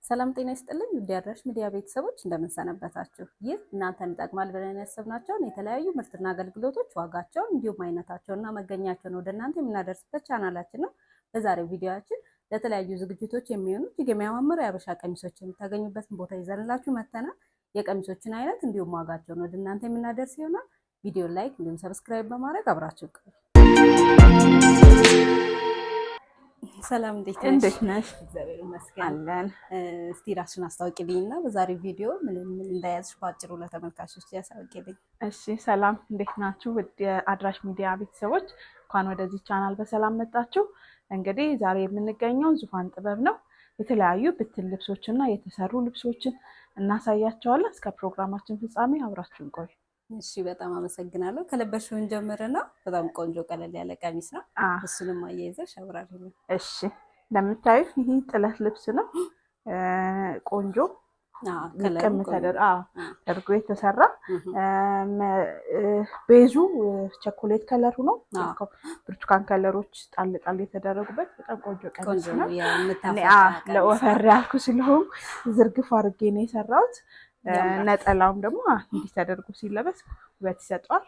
ሰላም ጤና ይስጥልኝ ውድ የአድራሽ ሚዲያ ቤተሰቦች እንደምን ሰነበታችሁ? ይህ እናንተን ይጠቅማል ብለን ያሰብናቸውን የተለያዩ ምርትና አገልግሎቶች ዋጋቸውን እንዲሁም አይነታቸውና መገኛቸውን ወደ እናንተ የምናደርስበት ቻናላችን ነው። በዛሬው ቪዲዮአችን ለተለያዩ ዝግጅቶች የሚሆኑ እጅግ የሚያማምሩ የሀበሻ ቀሚሶች የምታገኙበትን ቦታ ይዘንላችሁ መጥተናል። የቀሚሶችን አይነት እንዲሁም ዋጋቸውን ወደ እናንተ የምናደርስ ይሆናል። ቪዲዮ ላይክ እንዲሁም ሰብስክራይብ በማድረግ አብራችሁ ቆዩ። ሰላም እንዴት ነሽ? እግዚአብሔር ይመስገን አለን። እስቲ ራስሽን አስታውቂልኝና በዛሬው ቪዲዮ ምን እንደያዝሽ ባጭሩ ለተመልካቾች ያሳውቂልኝ። እሺ ሰላም እንዴት ናችሁ? ውድ የአድራሽ ሚዲያ ቤተሰቦች እንኳን ወደዚህ ቻናል በሰላም መጣችሁ። እንግዲህ ዛሬ የምንገኘው ዙፋን ጥበብ ነው። የተለያዩ ብትን ልብሶችና የተሰሩ ልብሶችን እናሳያቸዋለን። እስከ ፕሮግራማችን ፍጻሜ አብራችሁን ቆዩ። እሺ በጣም አመሰግናለሁ። ከለበሽውን ጀምርና በጣም ቆንጆ ቀለል ያለ ቀሚስ ነው። እሱንም አያይዘሽ አብራሪልኝ። እሺ እንደምታዩት ይሄ ጥለት ልብስ ነው። ቆንጆ ልቅም ተደርጎ የተሰራ ቤዙ ቸኮሌት ከለሩ ነው። ብርቱካን ከለሮች ጣል ጣል የተደረጉበት በጣም ቆንጆ ቀሚስ ነው። ለወፈር ያልኩ ስለሆነ ዝርግፍ አድርጌ ነው የሰራሁት። ነጠላውም ደግሞ እንዲህ ተደርጎ ሲለበስ ውበት ይሰጠዋል።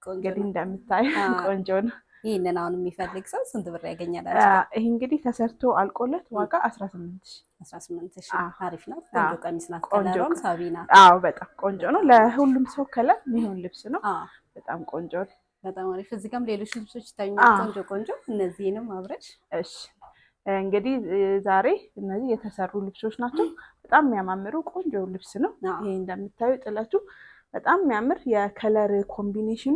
እንግዲህ እንደምታዩ ቆንጆ ነው። ይሄንን አሁን የሚፈልግ ሰው ስንት ብር ያገኛል? ይሄ እንግዲህ ተሰርቶ አልቆለት ዋጋ 18,000 አሪፍ ነው። ቆንጆ ቀሚስ ናት። ከለሯም ሳቢ ናት። አዎ በጣም ቆንጆ ነው። ለሁሉም ሰው ከለር የሚሆን ልብስ ነው። በጣም ቆንጆ ነው። በጣም አሪፍ። እዚህ ጋርም ሌሎች ልብሶች ይታዩኛል። ቆንጆ እነዚህንም አብረሽ። እሺ እንግዲህ ዛሬ እነዚህ የተሰሩ ልብሶች ናቸው። በጣም የሚያማምሩ ቆንጆ ልብስ ነው። ይሄ እንደምታዩ ጥለቱ በጣም የሚያምር የከለር ኮምቢኔሽኑ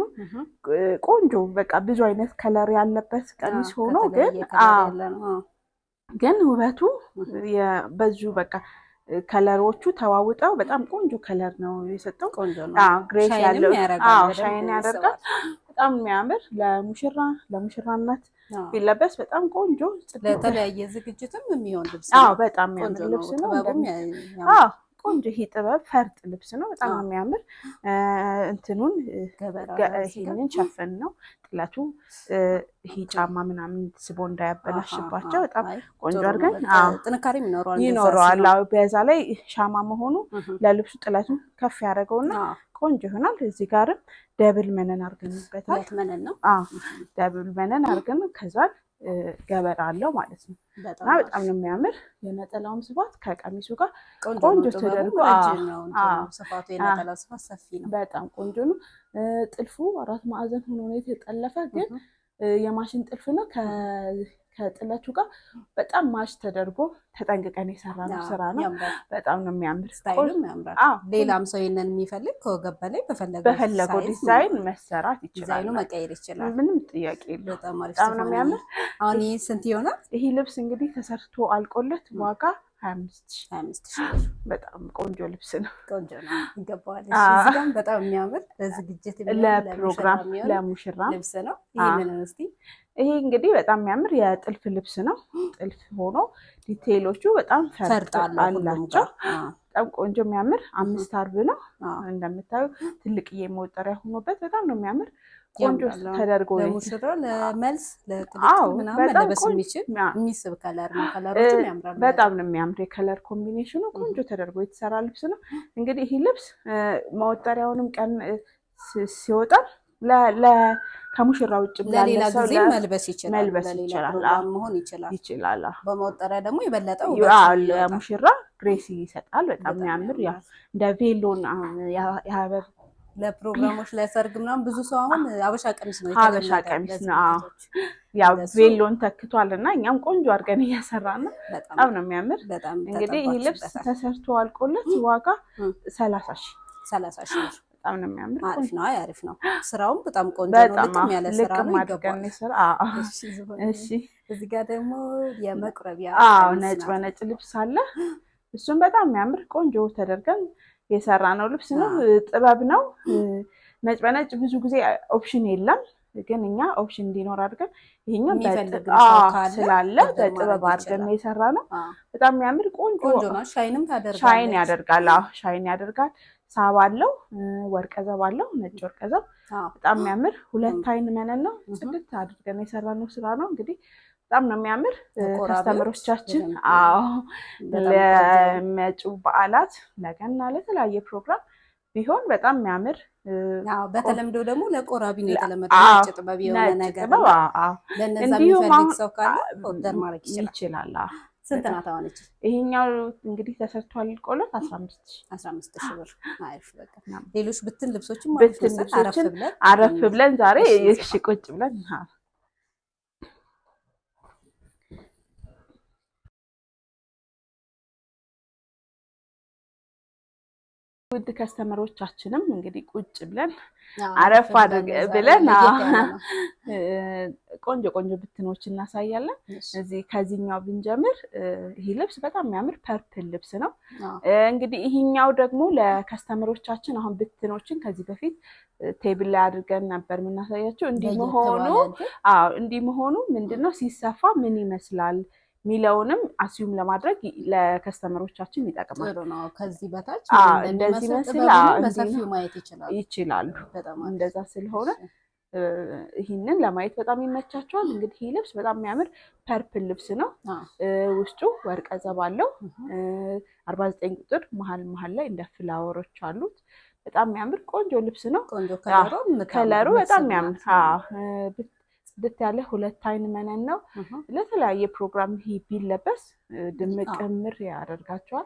ቆንጆ በቃ ብዙ አይነት ከለር ያለበት ቀሚስ ሆኖ ግን ውበቱ በዙ በቃ ከለሮቹ ተዋውጠው በጣም ቆንጆ ከለር ነው የሰጠው። ግሬስ ያለው ሻይን ያደርጋል። በጣም የሚያምር ለሙሽራነት ቢለበስ በጣም ቆንጆ ለተለያየ ዝግጅትም የሚሆን ልብስ ነው። በጣም የሚያምር ልብስ ነው። ቆንጆ ይሄ ጥበብ ፈርጥ ልብስ ነው። በጣም የሚያምር እንትኑን ይሄንን ሸፈን ነው ጥለቱ። ይሄ ጫማ ምናምን ስቦ እንዳያበላሽባቸው በጣም ቆንጆ አድርገን ጥንካሬም ይኖረዋል። በዛ ላይ ሻማ መሆኑ ለልብሱ ጥለቱን ከፍ ያደርገውና ቆንጆ ይሆናል። እዚህ ጋርም ደብል መነን አድርገንበታል። ደብል መነን አድርገን ከዛ ገበር አለው ማለት ነው። እና በጣም ነው የሚያምር። የነጠላውም ስፋት ከቀሚሱ ጋር ቆንጆ ተደርጎ ስፋቱ የነጠላው ስፋት ሰፊ ነው። በጣም ቆንጆ ነው። ጥልፉ 4 ማዕዘን ሆኖ ነው የተጠለፈ፣ ግን የማሽን ጥልፍ ነው። ከጥለቱ ጋር በጣም ማሽ ተደርጎ ተጠንቅቀን የሰራነው ስራ ነው። በጣም ነው የሚያምር። ስታይሉም ያምራል። ሌላም ሰው ይሄንን የሚፈልግ ከወገብ በላይ በፈለገው ዲዛይን መሰራት ይችላል። ዲዛይኑ መቀየር ይችላል። ምንም ጥያቄ የለውም። በጣም ነው የሚያምር። አሁን ይሄ ስንት ይሆናል? ይሄ ልብስ እንግዲህ ተሰርቶ አልቆለት ዋጋ 25,000 በጣም ቆንጆ ልብስ ነው። ቆንጆ ነው፣ ይገባዋል። እዚህ ጋር በጣም የሚያምር ለዝግጅት ለፕሮግራም ለሙሽራ ልብስ ነው። ይሄንን እስቲ ይሄ እንግዲህ በጣም የሚያምር የጥልፍ ልብስ ነው። ጥልፍ ሆኖ ዲቴይሎቹ በጣም ፈርጥ አላቸው። በጣም ቆንጆ የሚያምር 5 አርብ ነው። እንደምታዩ ትልቅዬ መወጠሪያ ሆኖበት በጣም ነው የሚያምር። ቆንጆ ተደርጎ ለሙሽራ ለመልስ ለቅልጥ ምናምን መለበስ የሚችል የሚስብ ከለር ነው። ከለሮቹም ያምራሉ። በጣም ነው የሚያምር። የከለር ኮምቢኔሽኑ ቆንጆ ተደርጎ የተሰራ ልብስ ነው። እንግዲህ ይሄ ልብስ መወጠሪያውንም ቀን ሲወጣ ከሙሽራ ውጭ ለሌላ ጊዜ መልበስ ይችላል። መሆን ይችላል። በመወጠሪያ ደግሞ የበለጠው ለሙሽራ ግሬስ ይሰጣል። በጣም የሚያምር እንደ ቬሎን የሀበብ ለፕሮግራሞች ለሰርግ ምናምን ብዙ ሰው አሁን አበሻ ቀሚስ ነው አበሻ ቀሚስ ነው። ያው ቬሎን ተክቷል እና እኛም ቆንጆ አድርገን እያሰራን ነው። በጣም ነው የሚያምር። እንግዲህ ይህ ልብስ ተሰርቶ አልቆለት ዋጋ 30,000 በጣም ነው የሚያምር። አሪፍ ነው። አሪፍ ነው። ስራውም በጣም ቆንጆ ነው። ልቅም ያለ ስራ ነው። ይገባል። እሺ እዚህ ጋር ደግሞ የመቁረቢያ ነጭ በነጭ ልብስ አለ። እሱም በጣም የሚያምር ቆንጆ ተደርገን የሰራ ነው ልብስ ነው። ጥበብ ነው። ነጭ በነጭ ብዙ ጊዜ ኦፕሽን የለም፣ ግን እኛ ኦፕሽን እንዲኖር አድርገን ይሄኛው ስላለ በጥበብ አድርገን የሰራ ነው። በጣም የሚያምር ቆንጆ ነው። ሻይን ያደርጋል። ሻይን ያደርጋል። ሳብ አለው፣ ወርቀ ዘብ አለው፣ ነጭ ወርቀ ዘብ። በጣም የሚያምር 2 አይን መነን ነው። ጽድት አድርገን የሰራነው ስራ ነው። እንግዲህ በጣም ነው የሚያምር። ከስተመሮቻችን አዎ ለመጪው በዓላት ለገና ለተለያየ ፕሮግራም ቢሆን በጣም የሚያምር በተለምዶ ደግሞ ለቆራቢ ነው የተለመደው ነጭ ጥበብ የሆነ ነገር ነው። ለነዛ የሚፈልግ ሰው ካለ ኦርደር ማድረግ ይችላል። ስንት ናት አሁን እቺ? ይሄኛው እንግዲህ ተሰርቷል ቆሎት 15000 ብር። አሪፍ በቃ ሌሎች ብትን ልብሶችም አረፍ ብለን ዛሬ እሺ ቁጭ ብለን ውድ ከስተመሮቻችንም እንግዲህ ቁጭ ብለን አረፍ ብለን ቆንጆ ቆንጆ ብትኖች እናሳያለን። እዚህ ከዚህኛው ብንጀምር ይሄ ልብስ በጣም የሚያምር ፐርፕል ልብስ ነው። እንግዲህ ይሄኛው ደግሞ ለከስተመሮቻችን አሁን ብትኖችን ከዚህ በፊት ቴብል ላይ አድርገን ነበር የምናሳያቸው። እንዲህ መሆኑ ምንድነው ሲሰፋ ምን ይመስላል ሚለውንም አስዩም ለማድረግ ለከስተመሮቻችን ይጠቅማል። ጥሩ ነው። ከዚህ በታች እንደዚህ መስላ በሰፊው ማየት ይችላሉ። እንደዛ ስለሆነ ይህንን ለማየት በጣም ይመቻቸዋል። እንግዲህ ይህ ልብስ በጣም የሚያምር ፐርፕል ልብስ ነው። ውስጡ ወርቀ ዘብ አለው። 49 ቁጥር መሀል ላይ እንደ ፍላወሮች አሉት። በጣም የሚያምር ቆንጆ ልብስ ነው። ከለሩ በጣም የሚያምር ጽድት ያለ ሁለት አይን መነን ነው። ለተለያየ ፕሮግራም ይሄ ቢለበስ ድምቅ ምር ያደርጋቸዋል።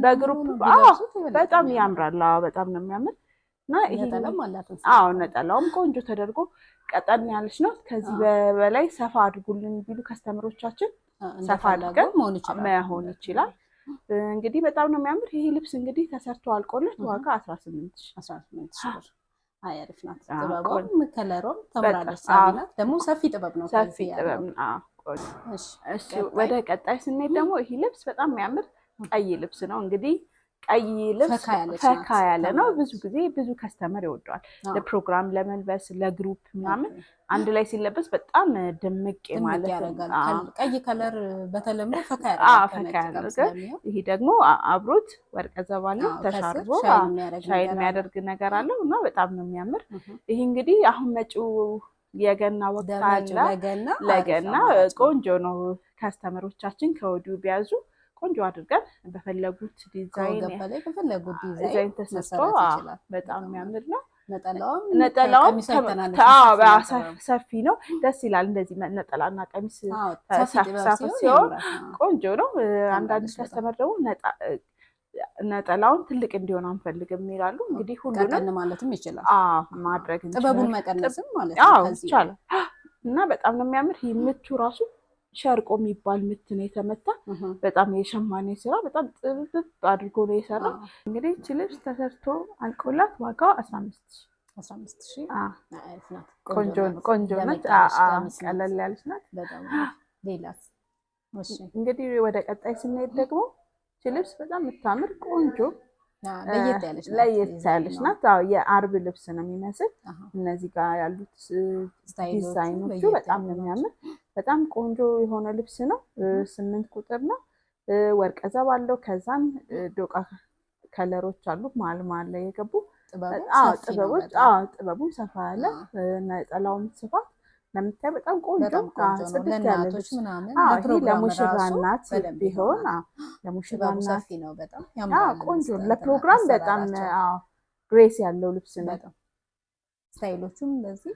በግሩፕ በጣም ያምራል። በጣም ነው የሚያምር እና ይሄ ነጠላውም ቆንጆ ተደርጎ ቀጠን ያለች ነው። ከዚህ በላይ ሰፋ አድርጉልን ቢሉ ከስተመሮቻችን ሰፋ አድርገን መሆን ይችላል። እንግዲህ በጣም ነው የሚያምር ይሄ ልብስ። እንግዲህ ተሰርቶ አልቆለት ዋጋ 18000 ብር። አሪፍ ናት። ጥበቧም ከለሯም ተምራለች። ሳቢናት ደግሞ ሰፊ ጥበብ ነው። ሰፊ ጥበብ ነው። እሺ ወደ ቀጣይ ስንሄድ ደግሞ ይሄ ልብስ በጣም የሚያምር ቀይ ልብስ ነው። እንግዲህ ቀይ ልብስ ፈካ ያለ ነው። ብዙ ጊዜ ብዙ ከስተመር ይወደዋል። ለፕሮግራም ለመልበስ ለግሩፕ ምናምን አንድ ላይ ሲለበስ በጣም ድምቅ ማለት ያደርጋል። ቀይ ከለር በተለምዶ ፈካ ያደርጋል። ይሄ ደግሞ አብሮት ወርቀ ዘብ አለው ተሻርቦ ሻይን የሚያደርግ ነገር አለው እና በጣም ነው የሚያምር። ይሄ እንግዲህ አሁን መጪው የገና ወቅት አለ። ለገና ቆንጆ ነው። ከስተመሮቻችን ከወዲሁ ቢያዙ ቆንጆ አድርገን በፈለጉት ዲዛይን ተሰርቶ በጣም የሚያምር ነው። ነጠላውም ሰፊ ነው። ደስ ይላል። እንደዚህ ነጠላና ቀሚስ ሰፊ ሲሆን ቆንጆ ነው። አንዳንድ ከስተመር ደግሞ ነጠላውን ትልቅ እንዲሆን አንፈልግም ይላሉ። እንግዲህ ሁሉንም ማለትም ይችላል ማድረግ ጥበቡን መቀነስም ማለት ነው ይቻላል እና በጣም ነው የሚያምር። ይህ ምቱ ራሱ ሸርቆ የሚባል ምት ነው የተመታ። በጣም የሸማኔ ስራ በጣም ጥብብ አድርጎ ነው የሰራው። እንግዲህ እቺ ልብስ ተሰርቶ አልቆላት ዋጋው 15000 ቆንጆ ናት። ቀለል ያለች ናት። እንግዲህ ወደ ቀጣይ ስንሄድ ደግሞ እቺ ልብስ በጣም የምታምር ቆንጆ ለየት ያለች ናት። የአርብ ልብስ ነው የሚመስል። እነዚህ ጋር ያሉት ዲዛይኖቹ በጣም ነው የሚያምር። በጣም ቆንጆ የሆነ ልብስ ነው። 8 ቁጥር ነው። ወርቀ ዘብ አለው። ከዛም ዶቃ ከለሮች አሉ መሀል ላይ የገቡ ጥበቡም ሰፋ ያለ ነጠላውም ስፋት ለምታይ በጣም ቆንጆ ጽድት ያለ ልብስ ምናምን። ይሄ ለሙሽራ እናት ቢሆን ለሙሽራ እናት ነው በጣም ቆንጆ ለፕሮግራም በጣም ግሬስ ያለው ልብስ ነው። ስታይሎቹም እንደዚህ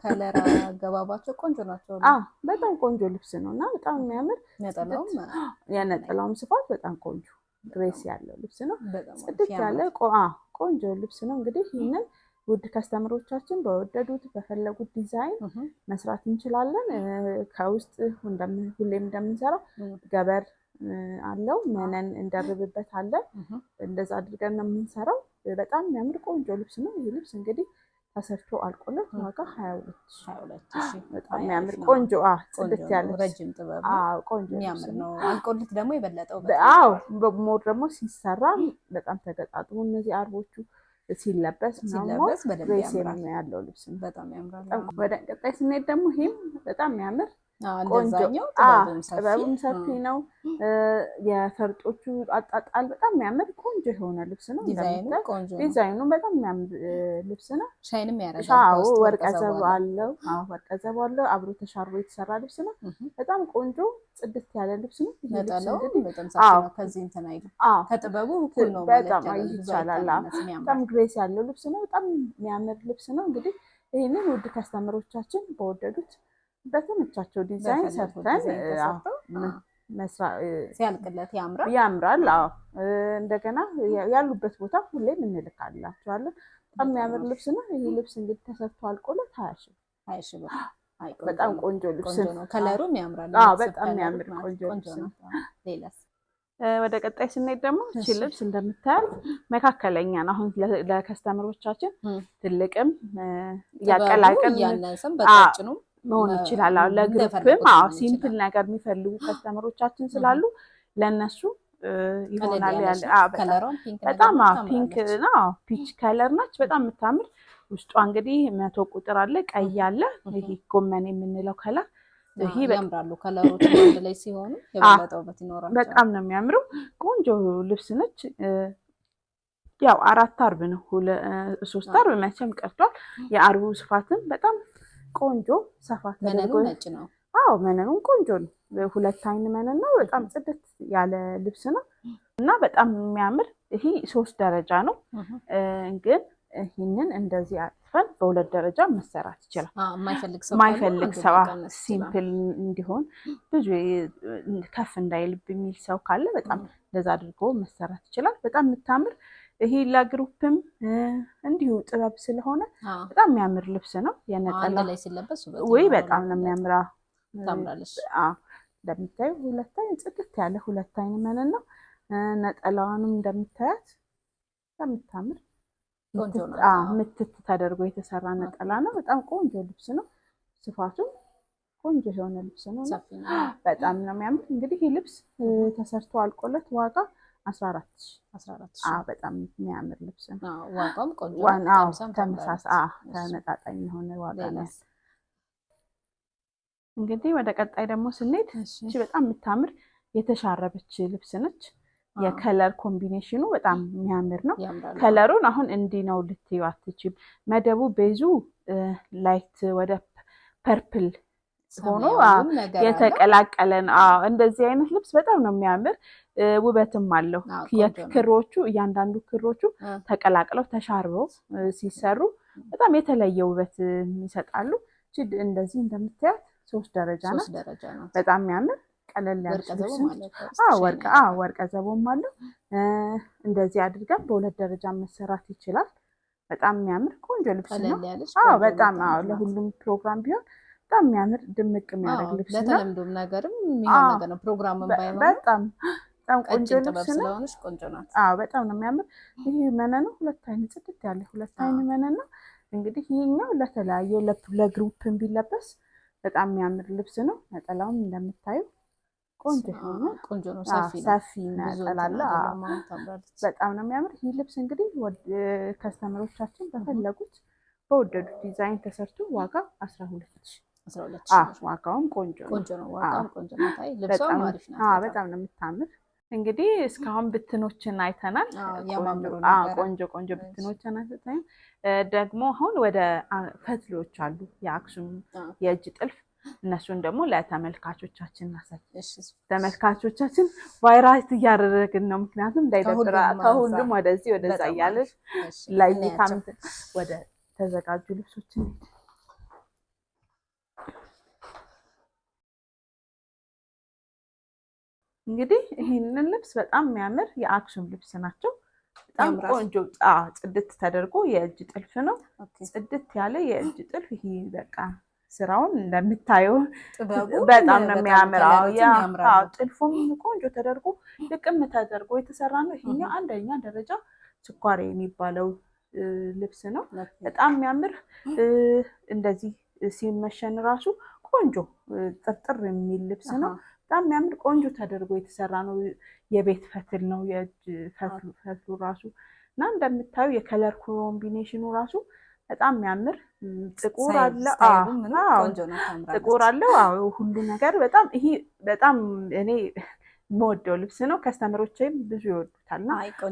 ከለር አገባባቸው ቆንጆ ናቸው። በጣም ቆንጆ ልብስ ነው እና በጣም የሚያምር የነጠላውም ስፋት በጣም ቆንጆ ግሬስ ያለው ልብስ ነው። ጽድት ያለ ቆንጆ ልብስ ነው። እንግዲህ ይህንን ውድ ከስተመሮቻችን በወደዱት በፈለጉት ዲዛይን መስራት እንችላለን። ከውስጥ ሁሌም እንደምንሰራው ገበር አለው መነን እንደርብበት አለ። እንደዛ አድርገን ነው የምንሰራው። በጣም የሚያምር ቆንጆ ልብስ ነው። ይህ ልብስ እንግዲህ ተሰርቶ አልቆለት ዋጋ 22000 በጣም የሚያምር ቆንጆ ጽድት ያለ ረጅም ጥበብ ቆንጆ የሚያምር ነው። አልቆለት ደግሞ የበለጠው ሞር ደግሞ ሲሰራ በጣም ተገጣጥሞ እነዚህ አርቦቹ ሲለበስ በደንብ ያለው ልብስ ነው። በጣም ያምራል። ወደ ቀጣይ ስንሄድ ደግሞ ይሄም በጣም የሚያምር ቆንጆ ጥበቡም ሰፊ ነው። የፈርጦቹ አጣጣል በጣም የሚያምር ቆንጆ የሆነ ልብስ ነው። ዲዛይኑ በጣም የሚያምር ልብስ ነው። ሻይንም ያደርጋል። ወርቀ ዘቦ አለው። ወርቀ ዘቦ አለው። አብሮ ተሻርቦ የተሰራ ልብስ ነው። በጣም ቆንጆ ጽድት ያለ ልብስ ነው። ከዚህ እንትን አይልም። ከጥበቡ እኩል ነው ማለት ይቻላል። በጣም ግሬስ ያለው ልብስ ነው። በጣም የሚያምር ልብስ ነው። እንግዲህ ይህንን ውድ ከስተመሮቻችን በወደዱት በተመቻቸው ዲዛይን ሰርተን ሲያልቅለት ያምራል። እንደገና ያሉበት ቦታ ሁሌም እንልካላቸዋለን። በጣም የሚያምር ልብስ ነው። ይህ ልብስ እንግዲህ ተሰርቶ አልቆለት 20 ሺህ ብር። በጣም ቆንጆ ልብስ ነው። ከለሩም ያምራል። በጣም የሚያምር ቆንጆ ልብስ ነው። ወደ ቀጣይ ስንሄድ ደግሞ እቺ ልብስ እንደምታያት መካከለኛ ነው። አሁን ለከስተመሮቻችን ትልቅም ያቀላቀል መሆን ይችላል። ለግሩፕም ሲምፕል ነገር የሚፈልጉ ከስተመሮቻችን ስላሉ ለነሱ ይሆናል። በጣም ፒንክ ነው፣ ፒች ከለር ናች። በጣም የምታምር ውስጧ እንግዲህ 100 ቁጥር አለ፣ ቀይ አለ። ይሄ ጎመን የምንለው ከለር ይሄ ያምራሉ። ከለሮች አንድ ላይ ሲሆኑ የበለጠ ውበት ይኖራል። በጣም ነው የሚያምረው። ቆንጆ ልብስ ነች። ያው 4 አርብ ነው፣ 3 አርብ መቼም ቀርቷል። የአርቡ ስፋትም በጣም ቆንጆ ሰፋ ተደርጎ ነጭ ነው። መነኑም ቆንጆ ነው። 2 አይን መነን ነው። በጣም ጽድት ያለ ልብስ ነው እና በጣም የሚያምር ይሄ 3 ደረጃ ነው። ግን ይህንን እንደዚህ አጥፈን በ2 ደረጃ መሰራት ይችላል። የማይፈልግ ሰው ሲምፕል እንዲሆን ብዙ ከፍ እንዳይልብ የሚል ሰው ካለ በጣም እንደዛ አድርጎ መሰራት ይችላል። በጣም የምታምር ይሄ ለግሩፕም እንዲሁ ጥበብ ስለሆነ በጣም የሚያምር ልብስ ነው። የነጠላ ላይ ሲለበስ ወይ በጣም ነው የሚያምራ። ታምራለች። እንደምታዩ 2 አይን ጽድት ያለ 2 አይን መነን ነው። ነጠላዋንም እንደምታያት የምታምር ምትት ተደርጎ የተሰራ ነጠላ ነው። በጣም ቆንጆ ልብስ ነው። ስፋቱም ቆንጆ የሆነ ልብስ ነው። በጣም ነው የሚያምር። እንግዲህ ይህ ልብስ ተሰርቶ አልቆለት ዋጋ 14 በጣም የሚያምር ልብስ ነው። ዋጋውም ቆንጆ ተመሳሳይ ተመጣጣኝ የሆነ ዋጋ ነው። እንግዲህ ወደ ቀጣይ ደግሞ ስንሄድ እቺ በጣም የምታምር የተሻረበች ልብስ ነች። የከለር ኮምቢኔሽኑ በጣም የሚያምር ነው። ከለሩን አሁን እንዲህ ነው ልትዩ አትችም። መደቡ ቤዙ ላይት ወደ ፐርፕል ሆኖ የተቀላቀለ ነው። እንደዚህ አይነት ልብስ በጣም ነው የሚያምር። ውበትም አለው። የክሮቹ እያንዳንዱ ክሮቹ ተቀላቅለው ተሻርበው ሲሰሩ በጣም የተለየ ውበት ይሰጣሉ። እንደዚህ እንደምታያት 3 ደረጃ ነው። በጣም የሚያምር ቀለል ያለች ልብስ ወርቀ ዘቦም አለው። እንደዚህ አድርገን በ2 ደረጃ መሰራት ይችላል። በጣም የሚያምር ቆንጆ ልብስ ነው። በጣም ለሁሉም ፕሮግራም ቢሆን በጣም የሚያምር ድምቅ የሚያደርግ ልብስ ነው። ለተለምዶም ነገርም የሚሆን ነገር ነው። ፕሮግራምም ባይሆን በጣም ቆንጆ ልብስ ነው። ስለሆነች ቆንጆ ናት። በጣም ነው የሚያምር። ይሄ መነኑ 2 አይን ጽድት ያለ 2 አይን መነን ነው። እንግዲህ ይሄኛው ለተለያየ ለግሩፕም ቢለበስ በጣም የሚያምር ልብስ ነው። ነጠላውም እንደምታዩ ቆንጆ ሆነ። ቆንጆ ነው። ሰፊ ነጠላ አለ። በጣም ነው የሚያምር። ይህ ልብስ እንግዲህ ከስተመሮቻችን በፈለጉት በወደዱት ዲዛይን ተሰርቶ ዋጋ 12 ዋጋውም ቆንጆ ነው። ዋጋውም ቆንጆ ነው። ልብሷም አሪፍ ናት። በጣም ነው የምታምር። እንግዲህ እስካሁን ብትኖችን አይተናል። ቆንጆ ብትኖችን አይተናል። ደግሞ አሁን ወደ ፈትሎች አሉ፣ የአክሱም የእጅ ጥልፍ። እነሱን ደግሞ ለተመልካቾቻችን እናሳይ። ተመልካቾቻችን ቫይራል እያደረግን ነው፣ ምክንያቱም እንዳይደብራ ከሁሉም ወደዚህ ወደዛ እያለች ላይ ወደ ተዘጋጁ ልብሶችን እንግዲህ ይህንን ልብስ በጣም የሚያምር የአክሱም ልብስ ናቸው። በጣም ቆንጆ ጽድት ተደርጎ የእጅ ጥልፍ ነው። ጽድት ያለ የእጅ ጥልፍ። ይሄ በቃ ስራውን እንደምታየው በጣም ነው የሚያምር። ጥልፉም ቆንጆ ተደርጎ ልቅም ተደርጎ የተሰራ ነው። ይሄኛው 1ኛ ደረጃ ስኳር የሚባለው ልብስ ነው። በጣም የሚያምር እንደዚህ ሲመሸን ራሱ ቆንጆ ጥርጥር የሚል ልብስ ነው። በጣም የሚያምር ቆንጆ ተደርጎ የተሰራ ነው። የቤት ፈትል ነው። የእጅ ፈትሉ ራሱ እና እንደምታዩ የከለር ኮምቢኔሽኑ ራሱ በጣም የሚያምር ጥቁር አለ። ጥቁር አለው። አዎ ሁሉ ነገር በጣም ይሄ በጣም እኔ የምወደው ልብስ ነው። ከስተመሮቼም ብዙ ይወዱታልና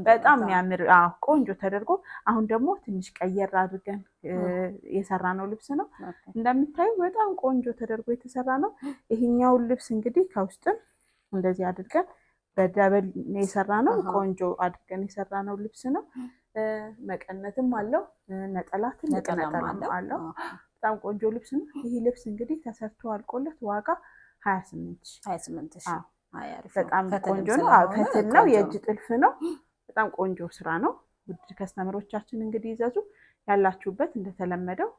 በጣም የሚያምር ቆንጆ ተደርጎ አሁን ደግሞ ትንሽ ቀየር አድርገን የሰራነው ልብስ ነው። እንደምታዩ በጣም ቆንጆ ተደርጎ የተሰራ ነው። ይሄኛውን ልብስ እንግዲህ ከውስጥም እንደዚህ አድርገን በደብል የሰራነው ቆንጆ አድርገን የሰራነው ልብስ ነው። መቀነትም አለው፣ ነጠላ ትልቅ ነጠላ አለው። በጣም ቆንጆ ልብስ ነው። ይሄ ልብስ እንግዲህ ተሰርቶ አልቆለት ዋጋ 28,000 በጣም ቆንጆ ነው። ፈትል ነው፣ የእጅ ጥልፍ ነው። በጣም ቆንጆ ስራ ነው። ውድ ከስተመሮቻችን እንግዲህ ይዘዙ። ያላችሁበት እንደተለመደው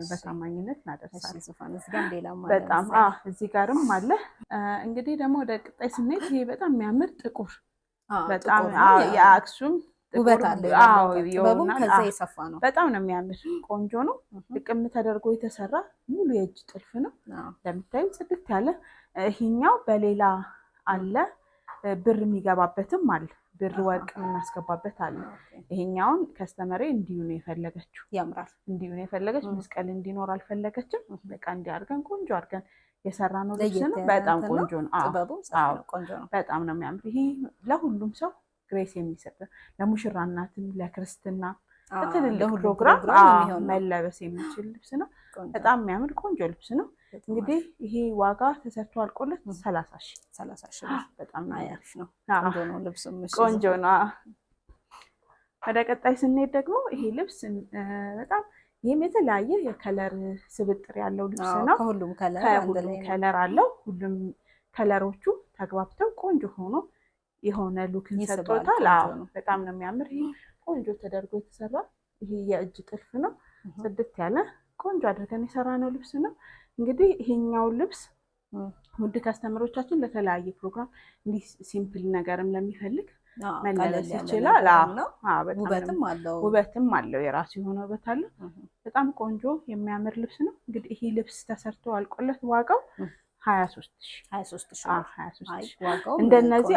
በታማኝነት እናደርሳለን። በጣም እዚህ ጋርም አለ። እንግዲህ ደግሞ ወደ ቀጣይ ስንሄድ ይሄ በጣም የሚያምር ጥቁር በጣም የአክሱም ውበት አለ። ከዛ የሰፋ ነው። በጣም ነው የሚያምር ቆንጆ ነው። ጥቅም ተደርጎ የተሰራ ሙሉ የእጅ ጥልፍ ነው። እንደምታዩ ጽድት ያለ። ይሄኛው በሌላ አለ፣ ብር የሚገባበትም አለ፣ ብር ወርቅ የምናስገባበት አለ። ይሄኛውን ከስተመሬ እንዲሁ ነው የፈለገችው። ያምራል። እንዲሁ ነው የፈለገች፣ መስቀል እንዲኖር አልፈለገችም። በቃ እንዲህ አድርገን ቆንጆ አድርገን የሰራ ነው ልብስ ነው። በጣም ቆንጆ ነው። በጣም ነው የሚያምር። ይሄ ለሁሉም ሰው ግሬስ የሚሰጥ ለሙሽራ እናትም ለክርስትና ለትልልቅ ፕሮግራም መለበስ የሚችል ልብስ ነው። በጣም የሚያምር ቆንጆ ልብስ ነው። እንግዲህ ይሄ ዋጋ ተሰርቶ አልቆለት 30,000 በጣም አሪፍ ነው። ቆንጆ ነው። ወደ ቀጣይ ስንሄድ ደግሞ ይሄ ልብስ በጣም ይህም የተለያየ የከለር ስብጥር ያለው ልብስ ነው። ከሁሉም ከለር አለው። ሁሉም ከለሮቹ ተግባብተው ቆንጆ ሆኖ የሆነ ሉክን ሰጥቶታል። በጣም ነው የሚያምር። ይሄ ቆንጆ ተደርጎ የተሰራ ይሄ የእጅ ጥልፍ ነው። ጽድት ያለ ቆንጆ አድርገን የሰራነው ልብስ ነው። እንግዲህ ይሄኛው ልብስ ውድ ከስተመሮቻችን ለተለያየ ፕሮግራም እንዲህ ሲምፕል ነገርም ለሚፈልግ መለበስ ይችላል። ውበትም አለው፣ የራሱ የሆነ ውበት አለው። በጣም ቆንጆ የሚያምር ልብስ ነው። እንግዲህ ይሄ ልብስ ተሰርቶ አልቆለት ዋጋው 23,000 እንደነዚህ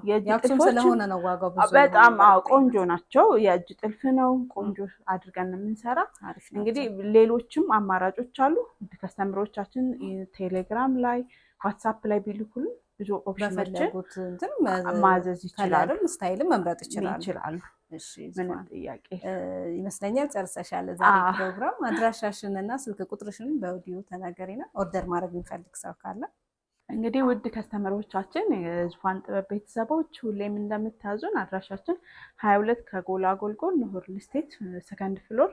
የእጅ ጥልፎች ስለሆነ ነው ዋጋው ብዙ። በጣም ቆንጆ ናቸው። የእጅ ጥልፍ ነው። ቆንጆ አድርገን የምንሰራ። እንግዲህ ሌሎችም አማራጮች አሉ። ከስተምሮቻችን ቴሌግራም ላይ ዋትሳፕ ላይ ቢልኩልን ብዙ ኦፕሽኖችን ማዘዝ ይችላሉ። ስታይልም መምረጥ ይችላሉ። ምንም ጥያቄ ይመስለኛል ጨርሰሻል። ዛሬ ፕሮግራም አድራሻሽን እና ስልክ ቁጥርሽን በኦዲዮ ተናገሪና ኦርደር ማድረግ የሚፈልግ ሰው ካለ እንግዲህ ውድ ከስተመሮቻችን የዙፋን ጥበብ ቤተሰቦች ሁሌም እንደምታዙን አድራሻችን 22 ከጎላጎል ጎን ኖር ስቴት ሰከንድ ፍሎር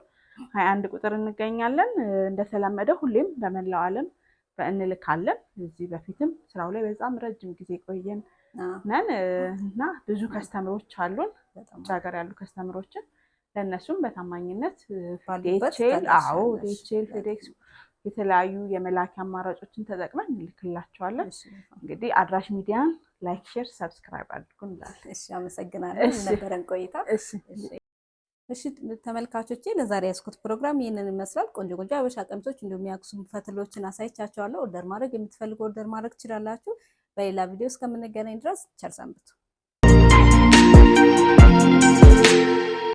21 ቁጥር እንገኛለን። እንደተለመደው ሁሌም በመላው ዓለም በእንልካለን። እዚህ በፊትም ስራው ላይ በጣም ረጅም ጊዜ ቆየን ነን እና ብዙ ከስተመሮች አሉን። ውጭ ሀገር ያሉ ከስተመሮችን ለእነሱም በታማኝነት ዲኤችኤል፣ ፌዴክስ የተለያዩ የመላኪያ አማራጮችን ተጠቅመን እንልክላቸዋለን። እንግዲህ አድራሽ ሚዲያን ላይክ፣ ሼር፣ ሰብስክራይብ አድርጉ እንላለን። አመሰግናለሁ ነበረን ቆይታ። እሺ ተመልካቾቼ ለዛሬ ያስኩት ፕሮግራም ይህንን ይመስላል። ቆንጆ ቆንጆ አበሻ ቀሚሶች እንዲሁም የአክሱም ፈትሎችን አሳይቻቸዋለሁ። ኦርደር ማድረግ የምትፈልጉ ኦርደር ማድረግ ትችላላችሁ። በሌላ ቪዲዮ እስከምንገናኝ ድረስ ቸር ሰንብቱ።